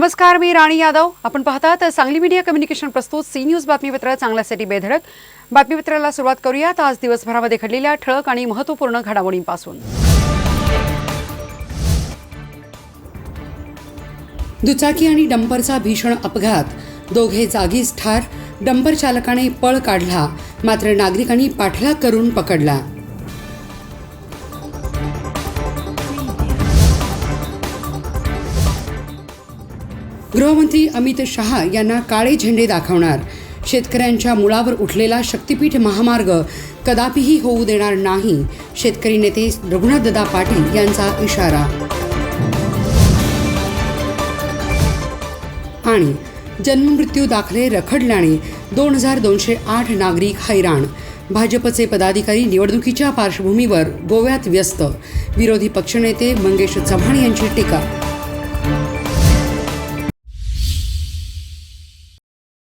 नमस्कार, मी राणी यादव. आपण पाहतात सांगली मीडिया कम्युनिकेशन प्रस्तुत सी न्यूज बातमीपत्र चांगल्यासाठी बेधडक. बातमीपत्राला सुरुवात करूयात आज दिवसभरामध्ये घडलेल्या ठळक आणि महत्त्वपूर्ण घडामोडींपासून. दुचाकी आणि डंपरचा भीषण अपघात, दोघे जागीच ठार. डंपर चालकाने पळ काढला, मात्र नागरिकांनी पाठलाग करून पकडला. गृहमंत्री अमित शहा यांना काळे झेंडे दाखवणार. शेतकऱ्यांच्या मुळावर उठलेला शक्तीपीठ महामार्ग कदापिही होऊ देणार नाही. शेतकरी नेते रघुनाथदादा पाटील यांचा इशारा. आणि जन्ममृत्यू दाखले रखडल्याने 2208 नागरिक हैराण. भाजपचे पदाधिकारी निवडणुकीच्या पार्श्वभूमीवर गोव्यात व्यस्त. विरोधी पक्षनेते मंगेश चव्हाण यांची टीका.